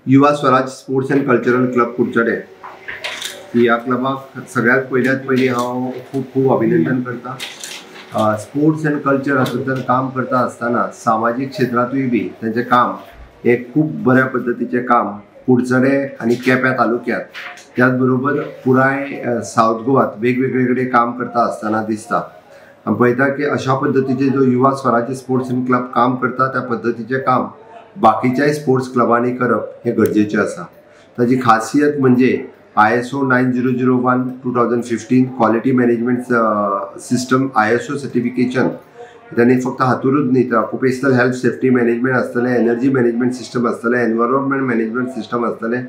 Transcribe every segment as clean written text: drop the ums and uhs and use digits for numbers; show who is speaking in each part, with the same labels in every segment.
Speaker 1: युवा Swaraj sports end cultural club Kudchade ह्या क्लबाक सगळ्यात पयली हांव खूप खूप अभिनंदन करता। स्पोर्ट्स एंड कल्चर हातूंतल्यान काम करता आसतना सामाजिक क्षेत्रांतूय बी तेंचें काम हे खूप बऱ्या पद्धतीचें काम कुडचडे आनी केप्यां तालुक्यांत त्याच बरोबर पुराय साउथ गोवात वेगवेगळे कडेन काम करता आसतना दिसता। आमी पळयता की अशा पद्धतीचे जो युवा स्वराज स्पोर्ट्स एंड क्लब काम करता त्या पद्धतीचें काम बाकीच्याय स्पोर्ट्स क्लबांनी करप हे गरजेचें आसा। ताची खासियत म्हणजे ISO 9001:2015 quality management system ISO certification त्यांनी फक्त हातूंच न्ही तर ऑक्युपेशनल हेल्थ सेफ्टी मॅनेजमेंट आसतलें, एनर्जी मॅनेजमेंट सिस्टम आसतलें, एनवायरमेंट मॅनेजमेंट सिस्टम आसतलें,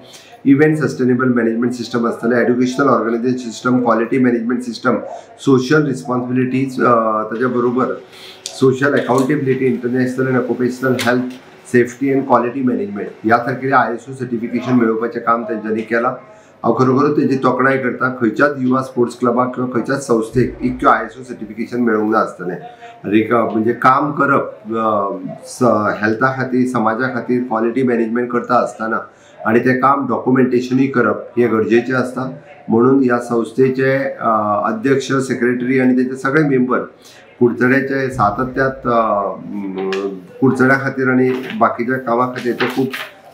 Speaker 1: इव्हेंट सस्टेनेबल मॅनेजमेंट सिस्टम आसतलें, educational organisation system, quality management system, social responsibilities, ताच्या बरोबर social accountability, international and occupational health safety and quality management ह्या सारकेल्या ISO certification मेळोवपाचें काम तेंच्यांनी केलां। हांव खरोखरच तेजी तोखणाय करता। खंयच्याच युवा स्पोर्ट्स क्लबाक किंवा खंयच्याच संस्थेक इतक्यो ISO सर्टिफिकेशन मेळूंक ना आसतलें। म्हणजे काम करप हेल्था खातीर, समाजा खातीर क्वालिटी मॅनेजमेंट करता आसतना आनी तें काम डॉक्युमेंटेशनूय करप हे गरजेचें आसता। म्हणून ह्या संस्थेचे अध्यक्ष, सेक्रेटरी आनी तेचे सगळे मेंबर कुडचड्याचे सातत्यात कुडचड्या खातीर आनी बाकीच्या कामां खातीर ते खूप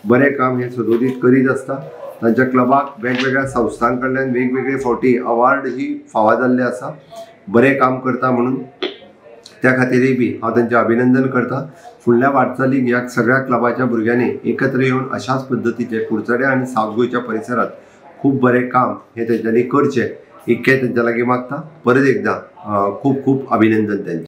Speaker 1: बरें काम हे सदोदीत करीत आसता। तांच्या क्लबाक वेगवेगळ्या संस्थां कडल्यान वेगवेगळे फावटी अवॉर्ड ही फावो जाल्ले आसा बरें काम करता म्हणून। त्या खातीरय बी हांव तांचें अभिनंदन करता। फुडल्या वाटचालीक ह्या सगळ्या क्लबाच्या भुरग्यांनी एकत्र येवन अशाच पद्धतीचे कुडचड्या आनी साउथ गोंयच्या परिसरात खूप बरें काम हे तेंच्यांनी करचें इतकें तेंच्या लागीं मागता। परत एकदां खूप खूप अभिनंदन तेंचें।